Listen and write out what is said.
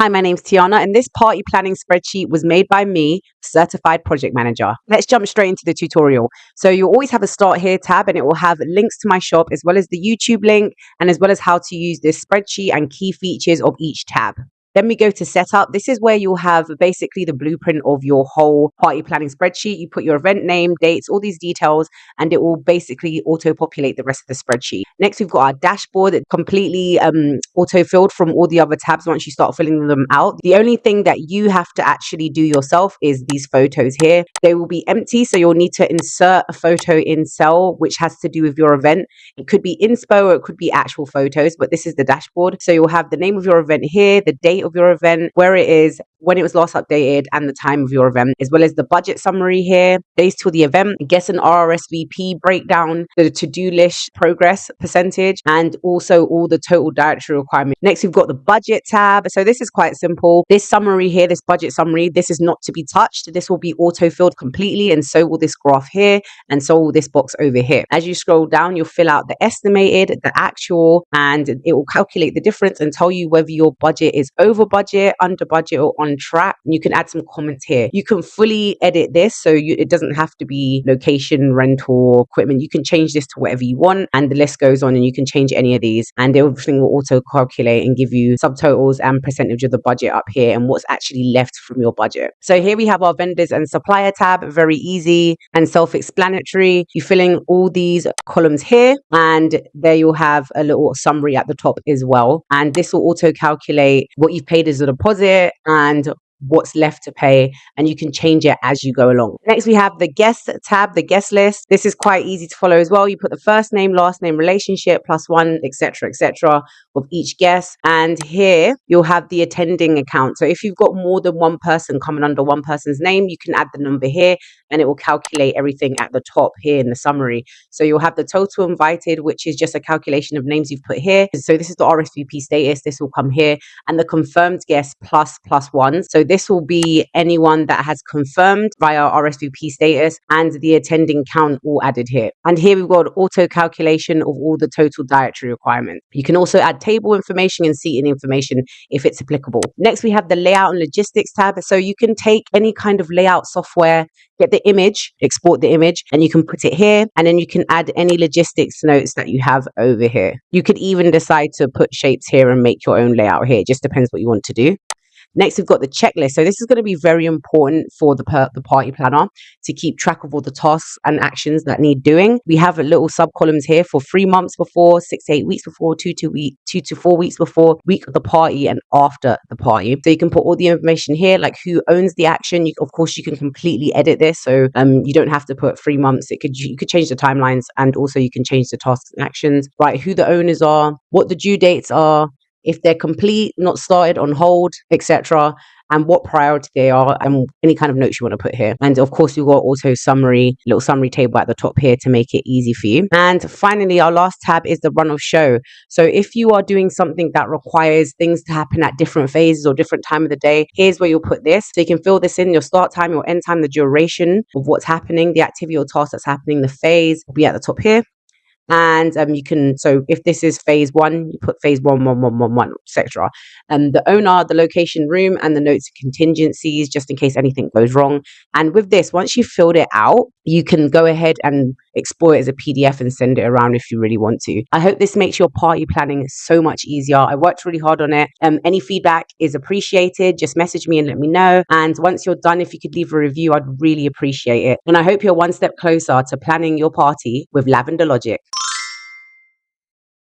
Hi, my name's Tiana, and this party planning spreadsheet was made by me, certified project manager. Let's jump straight into the tutorial. So you'll always have a start here tab, and it will have links to my shop as well as the YouTube link and as well as how to use this spreadsheet and key features of each tab. Then we go to setup. This is where you'll have basically the blueprint of your whole party planning spreadsheet. You put your event name, dates, all these details, and it will basically auto-populate the rest of the spreadsheet. Next, we've got our dashboard. It's completely auto-filled from all the other tabs once you start filling them out. The only thing that you have to actually do yourself is these photos here. They will be empty, so you'll need to insert a photo in cell, which has to do with your event. It could be inspo or it could be actual photos, but this is the dashboard. So you'll have the name of your event here, the date of your event, where it is, when it was last updated, and the time of your event, as well as the budget summary here, days till the event, guest and RSVP breakdown, the to-do list progress percentage, and also all the total dietary requirements. Next, we've got the budget tab. So this is quite simple. This summary here, this budget summary, this is not to be touched. This will be auto-filled completely, and so will this graph here, and so will this box over here. As you scroll down, you'll fill out the estimated, the actual, and it will calculate the difference and tell you whether your budget is over budget, under budget, or on track. And you can add some comments here. You can fully edit this, so it doesn't have to be location, rental, equipment. You can change this to whatever you want, and the list goes on, and you can change any of these, and everything will auto calculate and give you subtotals and percentage of the budget up here and what's actually left from your budget. So here we have our vendors and supplier tab. Very easy and self-explanatory. You fill in all these columns here, and there you'll have a little summary at the top as well, and this will auto calculate what you've paid as a deposit and what's left to pay, and you can change it as you go along. Next, we have the guest tab, the guest list. This is quite easy to follow as well. You put the first name, last name, relationship, +1, etc., of each guest. And here you'll have the attending account. So if you've got more than one person coming under one person's name, you can add the number here, and it will calculate everything at the top here in the summary. So you'll have the total invited, which is just a calculation of names you've put here. So this is the RSVP status. This will come here, and the confirmed guest +1. So this will be anyone that has confirmed via RSVP status, and the attending count all added here. And here we've got auto calculation of all the total dietary requirements. You can also add table information and seating information if it's applicable. Next, we have the layout and logistics tab. So you can take any kind of layout software, get the image, export the image, and you can put it here, and then you can add any logistics notes that you have over here. You could even decide to put shapes here and make your own layout here. It just depends what you want to do. Next, we've got the checklist. So this is going to be very important for the party planner to keep track of all the tasks and actions that need doing. We have a little sub-columns here for 3 months before, 6 to 8 weeks before, 2 to 4 weeks before, week of the party, and after the party. So you can put all the information here, like who owns the action. Of course, you can completely edit this. So you don't have to put 3 months. You could change the timelines, and also you can change the tasks and actions, right? Who the owners are, what the due dates are, if they're complete, not started, on hold, etc., and what priority they are, and any kind of notes you want to put here. And of course, you've got also little summary table at the top here to make it easy for you. And finally, our last tab is the run of show. So if you are doing something that requires things to happen at different phases or different time of the day, here's where you'll put this. So you can fill this in, your start time, your end time, the duration of what's happening, the activity or task that's happening, the phase will be at the top here. And you can, so if this is phase 1, you put phase 1, etc. The owner, the location, room, and the notes and contingencies, just in case anything goes wrong. And with this, once you've filled it out, you can go ahead and export it as a PDF and send it around if you really want to. I hope this makes your party planning so much easier. I worked really hard on it. Any feedback is appreciated. Just message me and let me know. And once you're done, if you could leave a review, I'd really appreciate it. And I hope you're one step closer to planning your party with Lavender Logic.